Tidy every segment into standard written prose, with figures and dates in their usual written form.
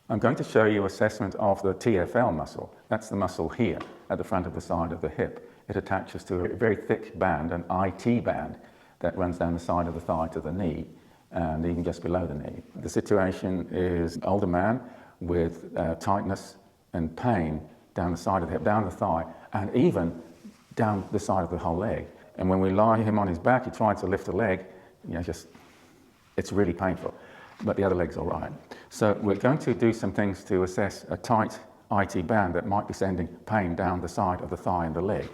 I'm going to show you assessment of the TFL muscle. That's the muscle here at the front of the side of the hip. It attaches to a very thick band, an IT band, that runs down the side of the thigh to the knee and even just below the knee. The situation is an older man with tightness and pain down the side of the hip, down the thigh, and even down the side of the whole leg. And when we lie him on his back, he tries to lift the leg, it's really painful. But the other leg's all right. So we're going to do some things to assess a tight IT band that might be sending pain down the side of the thigh and the leg.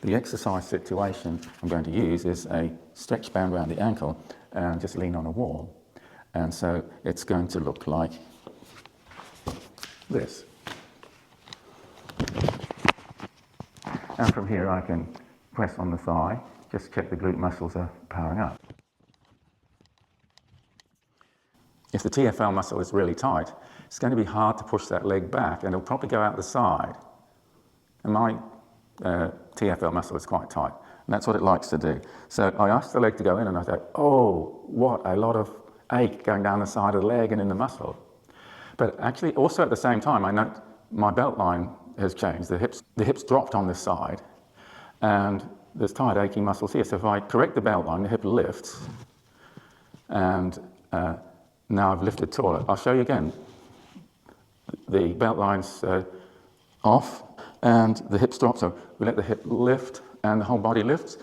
The exercise situation I'm going to use is a stretch band around the ankle and just lean on a wall. And so it's going to look like this. And from here I can press on the thigh, just check the glute muscles are powering up. If the TFL muscle is really tight, it's going to be hard to push that leg back and it'll probably go out the side. And my TFL muscle is quite tight, and that's what it likes to do. So I ask the leg to go in and I say, oh, what a lot of ache going down the side of the leg and in the muscle. But actually also at the same time, I note my belt line has changed. The hips dropped on this side and there's tight aching muscles here. So if I correct the belt line, the hip lifts and now I've lifted taller. I'll show you again. The belt line's off and the hips drop, so we let the hip lift and the whole body lifts.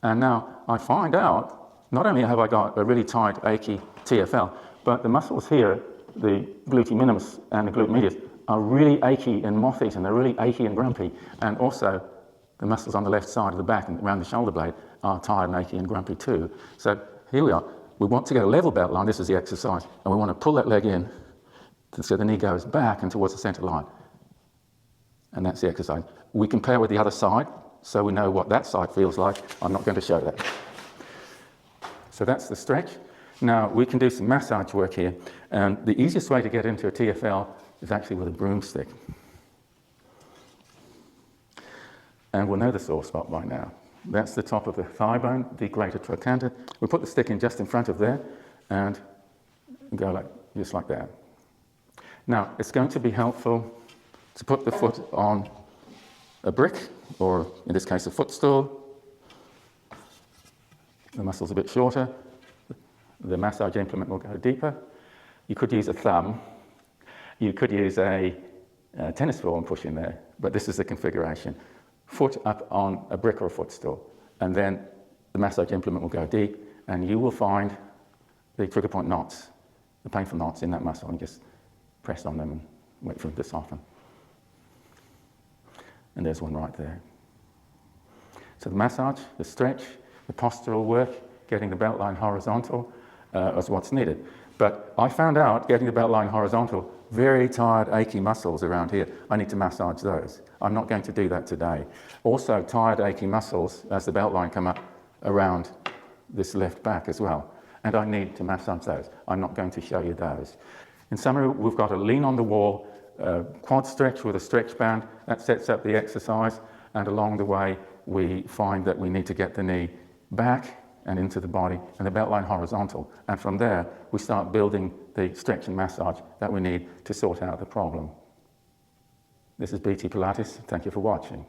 And now I find out, not only have I got a really tight, achy TFL, but the muscles here, the gluteus minimus and the glute medius, are really achy and moth-eaten. They're really achy and grumpy. And also, the muscles on the left side of the back and around the shoulder blade are tired and achy and grumpy too. So here we are. We want to get a level belt line, this is the exercise, and we want to pull that leg in so the knee goes back and towards the center line. And that's the exercise. We compare with the other side, so we know what that side feels like. I'm not going to show that. So that's the stretch. Now we can do some massage work here, and the easiest way to get into a TFL is actually with a broomstick. And we'll know the sore spot by now. That's the top of the thigh bone, the greater trochanter. We put the stick in just in front of there and go just like that. Now, it's going to be helpful to put the foot on a brick, or in this case, a footstool. The muscle's a bit shorter. The massage implement will go deeper. You could use a thumb. You could use a tennis ball and push in there, but this is the configuration. Foot up on a brick or a footstool, and then the massage implement will go deep and you will find the trigger point knots, the painful knots in that muscle, and just press on them and wait for them to soften. And there's one right there. So the massage, the stretch, the postural work, getting the belt line horizontal is what's needed. But I found out getting the belt line horizontal, very tired, achy muscles around here, I need to massage those. I'm not going to do that today. Also, tired, achy muscles as the belt line come up around this left back as well. And I need to massage those. I'm not going to show you those. In summary, we've got a lean on the wall, quad stretch with a stretch band. That sets up the exercise. And along the way, we find that we need to get the knee back and into the body and the belt line horizontal. And from there, we start building the stretch and massage that we need to sort out the problem. This is BT Pilates. Thank you for watching.